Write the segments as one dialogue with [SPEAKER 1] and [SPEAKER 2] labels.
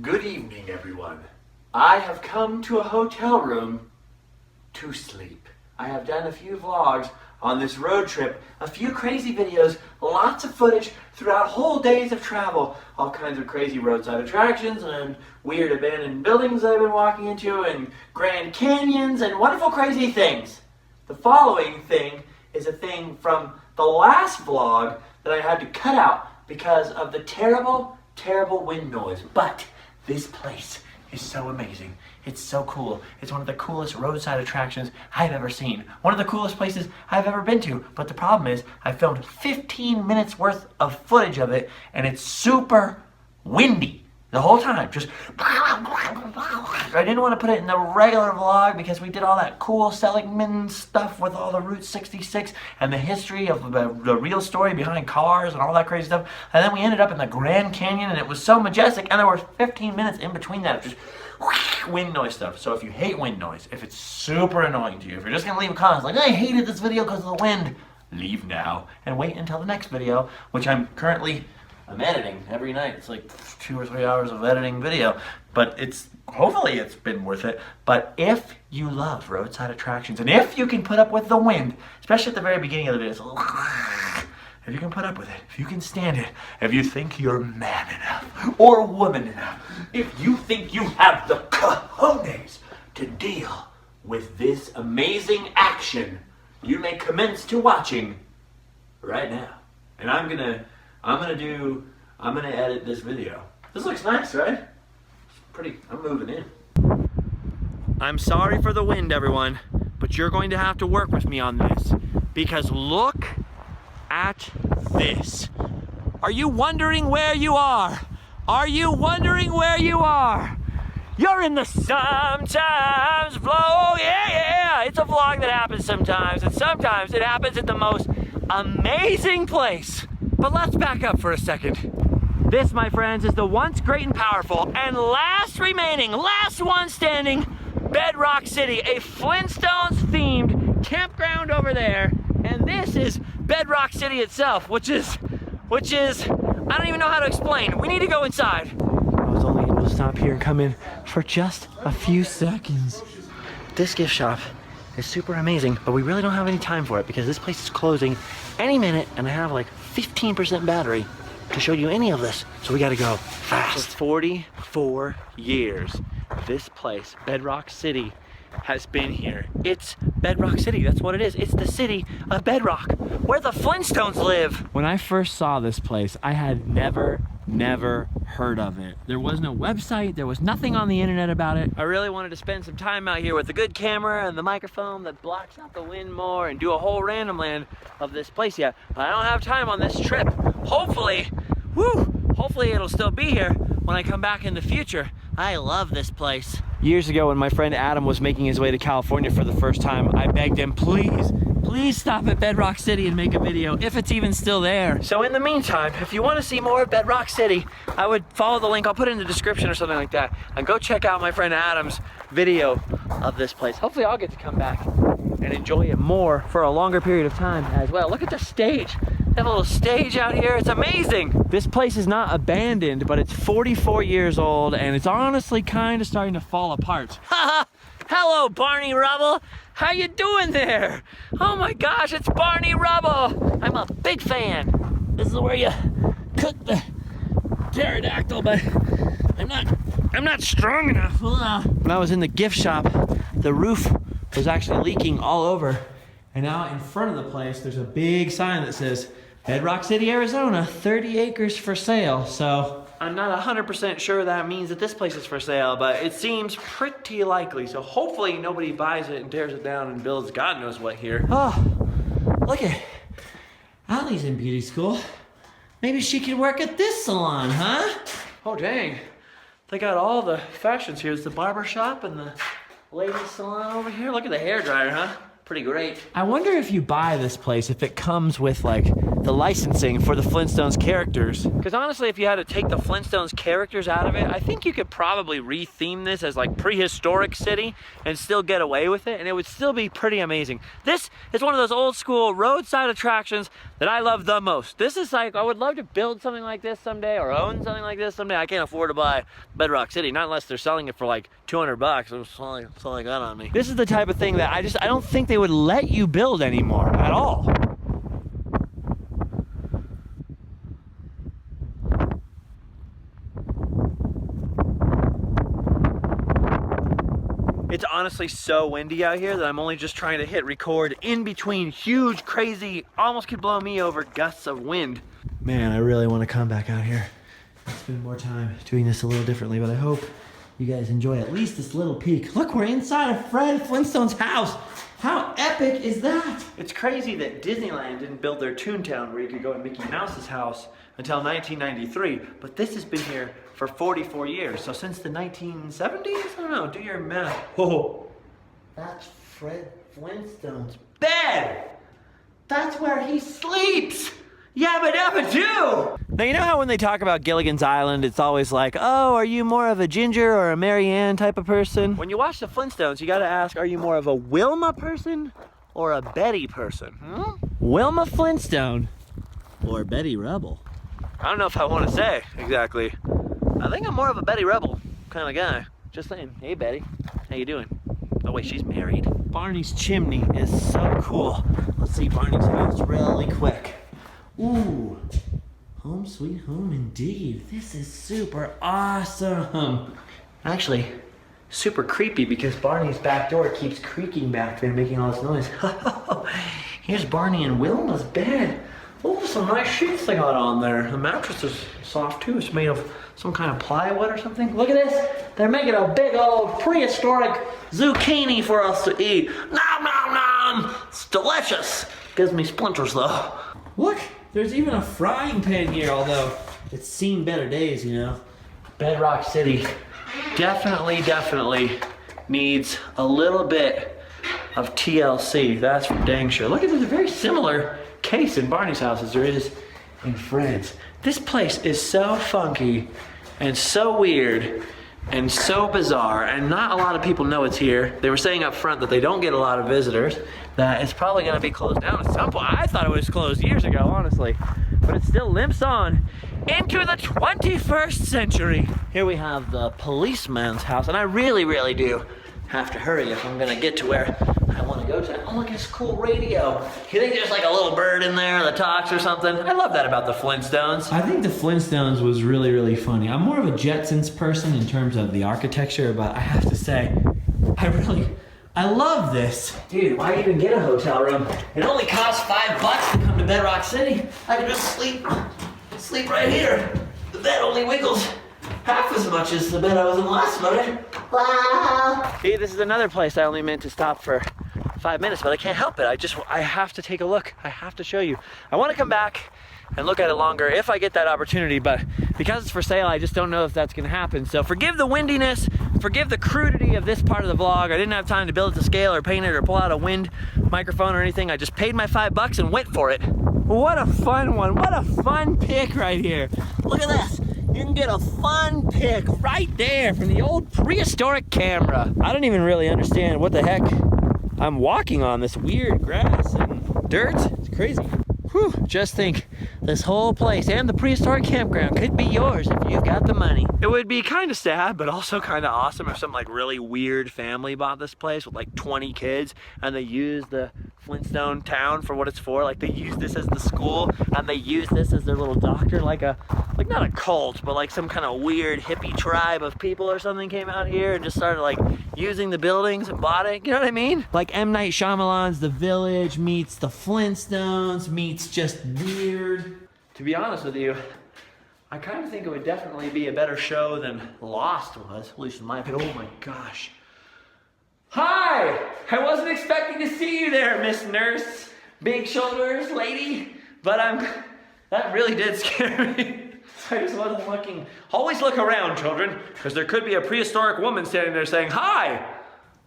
[SPEAKER 1] Good evening, everyone. I have come to a hotel room to sleep. I have done a few vlogs on this road trip, a few crazy videos, lots of footage throughout whole days of travel, all kinds of crazy roadside attractions and weird abandoned buildings that I've been walking into and Grand Canyons and wonderful crazy things. The following thing is a thing from the last vlog that I had to cut out because of the terrible wind noise. But this place is so amazing. It's so cool. It's one of the coolest roadside attractions I've ever seen. One of the coolest places I've ever been to. But the problem is, I filmed 15 minutes worth of footage of it, and it's super windy the whole time. Just, I didn't want to put it in the regular vlog because we did all that cool Seligman stuff with all the Route 66 and the history of the real story behind cars and all that crazy stuff. And then we ended up in the Grand Canyon, and it was so majestic, and there were 15 minutes in between that of just wind noise stuff. So if you hate wind noise, if it's super annoying to you, if you're just gonna leave a comment like, I hated this video because of the wind, leave now and wait until the next video, which I'm editing every night. It's like 2 or 3 hours of editing video, but hopefully it's been worth it. But if you love roadside attractions, and if you can put up with the wind, especially at the very beginning of the video, if you can put up with it, if you can stand it, if you think you're man enough or woman enough, if you think you have the cojones to deal with this amazing action, you may commence to watching right now. And I'm gonna edit this video. This looks nice, right? It's pretty, I'm moving in. I'm sorry for the wind, everyone, but you're going to have to work with me on this, because look at this. Are you wondering where you are? Are you wondering where you are? You're in the sometimes vlog. Yeah. It's a vlog that happens sometimes, and sometimes it happens at the most amazing place. But let's back up for a second. This, my friends, is the once great and powerful and last one standing Bedrock City, a Flintstones themed campground over there. And this is Bedrock City itself, which is, I don't even know how to explain. We need to go inside. I was only able to stop here and come in for just a few seconds. This gift shop is super amazing, but we really don't have any time for it because this place is closing any minute, and I have like 15% battery to show you any of this, so we gotta go fast. For 44 years, this place, Bedrock City, has been here. It's Bedrock City, that's what it is. It's the city of Bedrock, where the Flintstones live. When I first saw this place, I had never heard of it. There was no website, there was nothing on the internet about it. I really wanted to spend some time out here with a good camera and the microphone that blocks out the wind more and do a whole random land of this place yet. But I don't have time on this trip. Hopefully it'll still be here when I come back in the future. I love this place. Years ago, when my friend Adam was making his way to California for the first time, I begged him, please stop at Bedrock City and make a video, if it's even still there. So in the meantime, if you want to see more of Bedrock City, I would follow the link. I'll put it in the description or something like that. And go check out my friend Adam's video of this place. Hopefully I'll get to come back and enjoy it more for a longer period of time as well. Look at the stage. They have a little stage out here. It's amazing. This place is not abandoned, but it's 44 years old, and it's honestly kind of starting to fall apart. Haha! Hello, Barney Rubble. How you doing there? Oh my gosh, it's Barney Rubble. I'm a big fan. This is where you cook the pterodactyl, but I'm not strong enough. When I was in the gift shop, the roof was actually leaking all over. And now in front of the place, there's a big sign that says, Bedrock City, Arizona, 30 acres for sale. So I'm not 100% sure that means that this place is for sale, but it seems pretty likely. So hopefully nobody buys it and tears it down and builds God knows what here. Oh, look at Allie's in beauty school. Maybe she could work at this salon, huh? Oh, dang. They got all the fashions here. There's the barber shop and the ladies salon over here. Look at the hairdryer, huh? pretty great. I wonder if you buy this place, if it comes with like the licensing for the Flintstones characters. Because honestly, if you had to take the Flintstones characters out of it, I think you could probably re-theme this as like prehistoric city and still get away with it, and it would still be pretty amazing. This is one of those old school roadside attractions that I love the most. This is like, I would love to build something like this someday or own something like this someday. I can't afford to buy Bedrock City, not unless they're selling it for like 200 bucks or something like that on me. This is the type of thing that I don't think they would let you build anymore at all. It's honestly so windy out here that I'm only just trying to hit record in between huge, crazy, almost could blow me over gusts of wind. Man, I really want to come back out here and spend more time doing this a little differently, but I hope you guys enjoy at least this little peek. Look, we're inside of Fred Flintstone's house. How epic is that? It's crazy that Disneyland didn't build their Toontown where you could go to Mickey Mouse's house until 1993, but this has been here for 44 years. So since the 1970s? I don't know, do your math. Whoa, that's Fred Flintstone's bed. That's where he sleeps. Yabba dabba doo! Now, you know how when they talk about Gilligan's Island, it's always like, oh, are you more of a Ginger or a Mary Ann type of person? When you watch the Flintstones, you gotta ask, are you more of a Wilma person or a Betty person? Wilma Flintstone or Betty Rubble? I don't know if I want to say exactly. I think I'm more of a Betty Rubble kind of guy. Just saying, hey Betty, how you doing? Oh wait, she's married. Barney's chimney is so cool. Let's see Barney's house really quick. Ooh, home sweet home indeed. This is super awesome. Actually, super creepy because Barney's back door keeps creaking back there, making all this noise. Here's Barney and Wilma's bed. Oh, some nice sheets they got on there. The mattress is soft too. It's made of some kind of plywood or something. Look at this. They're making a big old prehistoric zucchini for us to eat. Nom, nom, nom. It's delicious. Gives me splinters though. Look, there's even a frying pan here, although it's seen better days, you know. Bedrock City definitely needs a little bit of TLC. That's for dang sure. Look at this, a very similar case in Barney's house as there is in Fred's. This place is so funky and so weird and so bizarre, and not a lot of people know it's here. They were saying up front that they don't get a lot of visitors, that it's probably gonna be closed down at some point. I thought it was closed years ago, honestly, but it still limps on into the 21st century. Here we have the policeman's house, and I really do have to hurry if I'm gonna get to where I wanna go to. Oh, look at this cool radio. You think there's like a little bird in there that talks or something? I love that about the Flintstones. I think the Flintstones was really funny. I'm more of a Jetsons person in terms of the architecture, but I have to say, I love this. Dude, why even get a hotel room? It only costs $5 to come to Bedrock City. I can just sleep right here. The bed only wiggles half as much as the bed I was in last night. Wow. See, this is another place I only meant to stop for 5 minutes, but I can't help it. I have to take a look. I have to show you. I want to come back and look at it longer if I get that opportunity, but because it's for sale, I just don't know if that's gonna happen. So forgive the windiness, forgive the crudity of this part of the vlog. I didn't have time to build it to scale or paint it or pull out a wind microphone or anything. I just paid my $5 and went for it. What a fun one. What a fun pic right here. Look at this. You can get a fun pic right there from the old prehistoric camera. I don't even really understand what the heck I'm walking on, this weird grass and dirt. It's crazy. Whew, just think, this whole place and the prehistoric campground could be yours if you've got the money. It would be kind of sad, but also kind of awesome if some like really weird family bought this place with like 20 kids and they use the Flintstone town for what it's for. Like they use this as the school and they use this as their little doctor, like not a cult, but like some kind of weird hippie tribe of people or something came out here and just started like using the buildings and bought it. You know what I mean? Like M. Night Shyamalan's The Village meets the Flintstones meets just weird. To be honest with you, I kind of think it would definitely be a better show than Lost was, at least in my opinion. Oh my gosh. Hi! I wasn't expecting to see you there, Miss Nurse. Big shoulders lady, but that really did scare me. I just wasn't looking. Always look around, children, because there could be a prehistoric woman standing there saying, hi!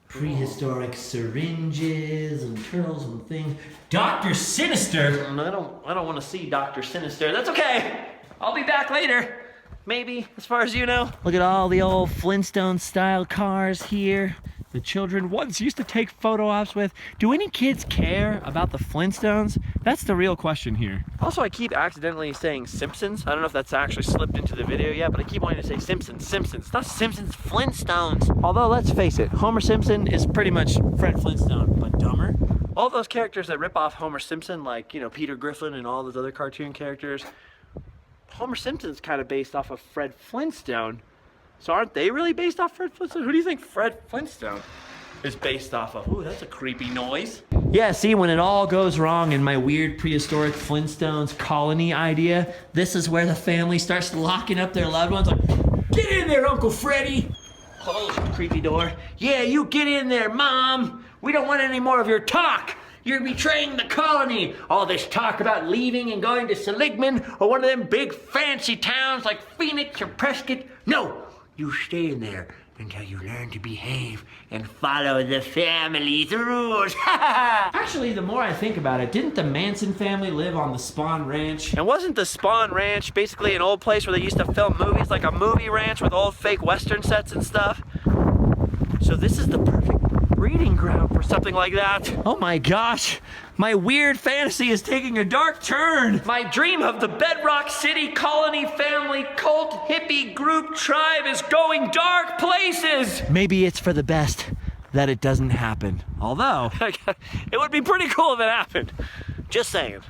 [SPEAKER 1] Prehistoric syringes and turtles and things. Dr. Sinister? I don't want to see Dr. Sinister. That's okay. I'll be back later. Maybe, as far as you know. Look at all the old Flintstone style cars here. The children once used to take photo ops with. Do any kids care about the Flintstones? That's the real question here. Also, I keep accidentally saying Simpsons. I don't know if that's actually slipped into the video yet, but I keep wanting to say Simpsons. It's not Simpsons, Flintstones. Although, let's face it, Homer Simpson is pretty much Fred Flintstone, but dumber. All those characters that rip off Homer Simpson, like, you know, Peter Griffin and all those other cartoon characters, Homer Simpson's kind of based off of Fred Flintstone. So aren't they really based off Fred Flintstone? Who do you think Fred Flintstone is based off of? Ooh, that's a creepy noise. Yeah, see, when it all goes wrong in my weird prehistoric Flintstones colony idea, this is where the family starts locking up their loved ones. Like, get in there, Uncle Freddy. Close the creepy door. Yeah, you get in there, Mom. We don't want any more of your talk. You're betraying the colony. All this talk about leaving and going to Seligman or one of them big fancy towns like Phoenix or Prescott. No. You stay in there until you learn to behave and follow the family's rules. Actually, the more I think about it, didn't the Manson family live on the Spawn Ranch? And wasn't the Spawn Ranch basically an old place where they used to film movies, like a movie ranch with old fake Western sets and stuff? So this is the perfect breeding ground for something like that. Oh my gosh, my weird fantasy is taking a dark turn. My dream of the Bedrock City colony family cult hippie group tribe is going dark places. Maybe it's for the best that it doesn't happen. Although, it would be pretty cool if it happened. Just saying.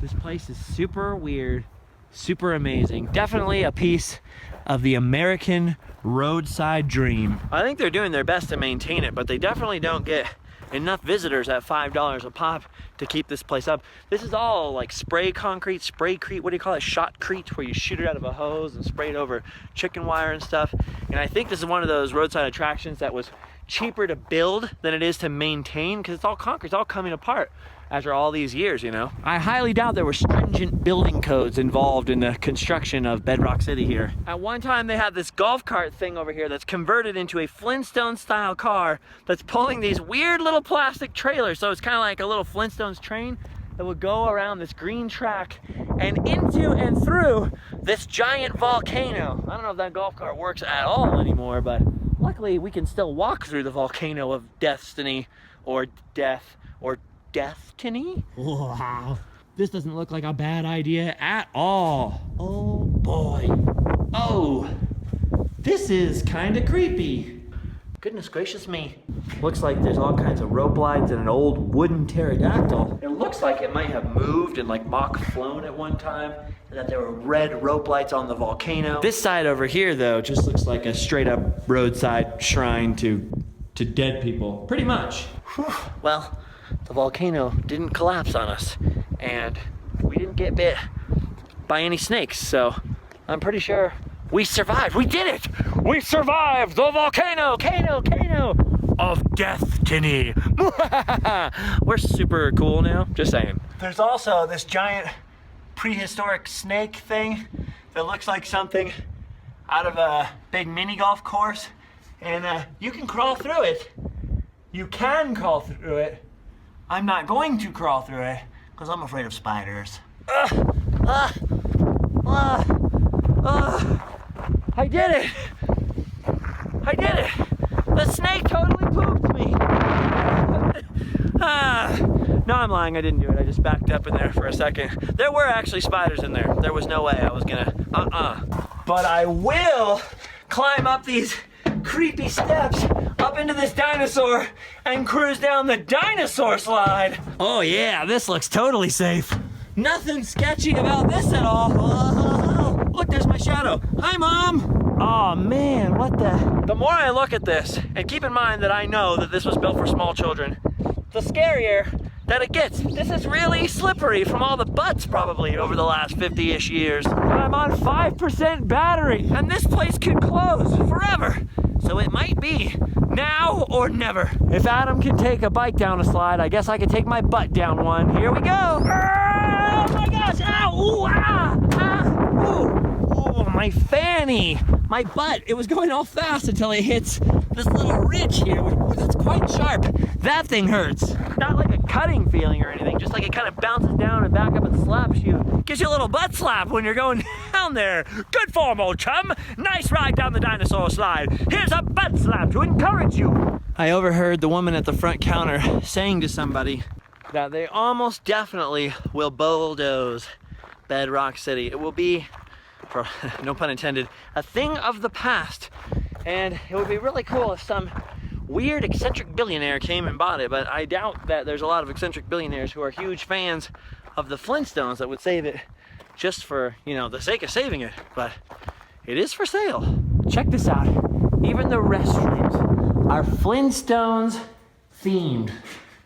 [SPEAKER 1] This place is super weird, super amazing. Definitely a piece of the American roadside dream. I think they're doing their best to maintain it, but they definitely don't get enough visitors at $5 a pop to keep this place up. This is all like spray concrete, what do you call it? Shotcrete, where you shoot it out of a hose and spray it over chicken wire and stuff. And I think this is one of those roadside attractions that was cheaper to build than it is to maintain, because it's all concrete, it's all coming apart after all these years, you know? I highly doubt there were stringent building codes involved in the construction of Bedrock City here. At one time, they had this golf cart thing over here that's converted into a Flintstone-style car that's pulling these weird little plastic trailers. So it's kind of like a little Flintstones train that would go around this green track and into and through this giant volcano. I don't know if that golf cart works at all anymore, but luckily we can still walk through the volcano of Destiny or Death or Destiny? Wow, this doesn't look like a bad idea at all. Oh boy. Oh, this is kind of creepy. Goodness gracious me. Looks like there's all kinds of rope lights and an old wooden pterodactyl. It looks like it might have moved and like mock flown at one time, and that there were red rope lights on the volcano. This side over here though just looks like a straight up roadside shrine to dead people, pretty much. Whew. Well, the volcano didn't collapse on us, and we didn't get bit by any snakes, so I'm pretty sure we survived. We did it! We survived the volcano of Destiny. We're super cool now, just saying. There's also this giant prehistoric snake thing that looks like something out of a big mini golf course, and you can crawl through it. You can crawl through it. I'm not going to crawl through it because I'm afraid of spiders. I did it! I did it! The snake totally pooped me! No, I'm lying, I didn't do it. I just backed up in there for a second. There were actually spiders in there. There was no way I was gonna, But I will climb up these creepy steps up into this dinosaur and cruise down the Dinosaur Slide. Oh yeah, this looks totally safe. Nothing sketchy about this at all. Look, there's my shadow. Hi, Mom. Oh man, what the? The more I look at this, and keep in mind that I know that this was built for small children, the scarier that it gets. This is really slippery from all the butts probably over the last 50-ish years. And I'm on 5% battery, and this place could close forever. So it might be now or never. If Adam can take a bike down a slide, I guess I can take my butt down one. Here we go. Oh my gosh, ow, ooh, ooh, ooh, my fanny, my butt. It was going all fast until it hits this little ridge here, ooh, that's quite sharp. That thing hurts. Not like a cutting feeling or anything, just like it kind of bounces down and back up and slaps you. Gives you a little butt slap when you're going down there. Good form, old chum. Nice ride down the Dinosaur Slide. Here's a butt slap to encourage you. I overheard the woman at the front counter saying to somebody that they almost definitely will bulldoze Bedrock City. It will be, for no pun intended, a thing of the past. And it would be really cool if some weird eccentric billionaire came and bought it, but I doubt that there's a lot of eccentric billionaires who are huge fans of the Flintstones that would save it just for, you know, the sake of saving it. But it is for sale. Check this out. Even the restrooms are Flintstones themed.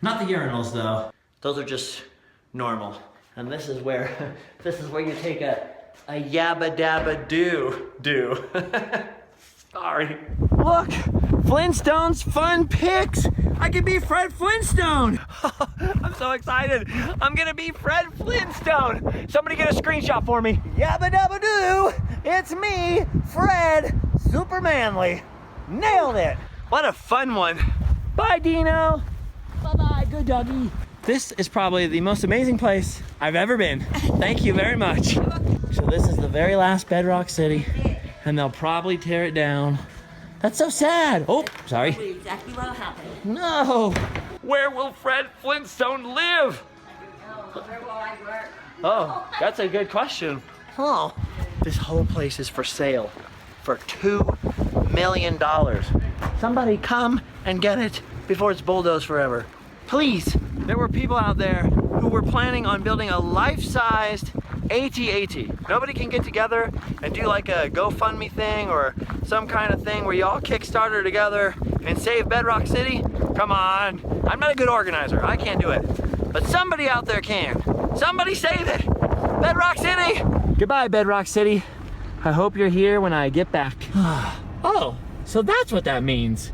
[SPEAKER 1] Not the urinals though. Those are just normal. And this is where you take a yabba dabba do. Sorry. Look, Flintstones fun pics. I can be Fred Flintstone. I'm so excited. I'm gonna be Fred Flintstone. Somebody get a screenshot for me. Yabba dabba do. It's me, Fred, super manly. Nailed it. What a fun one. Bye, Dino. Bye-bye, good doggy. This is probably the most amazing place I've ever been. Thank you very much. So this is the very last Bedrock City, and they'll probably tear it down. That's so sad. Oh, sorry.
[SPEAKER 2] That's exactly what happened.
[SPEAKER 1] No. Where will Fred Flintstone live?
[SPEAKER 2] Where will I work?
[SPEAKER 1] Oh, that's a good question. Oh. This whole place is for sale for $2 million. Somebody come and get it before it's bulldozed forever. Please. There were people out there who were planning on building a life-sized AT-AT. Nobody can get together and do like a GoFundMe thing or some kind of thing where you all Kickstarter together and save Bedrock City? Come on. I'm not a good organizer. I can't do it. But somebody out there can. Somebody save it. Bedrock City. Goodbye, Bedrock City. I hope you're here when I get back. Oh, so that's what that means.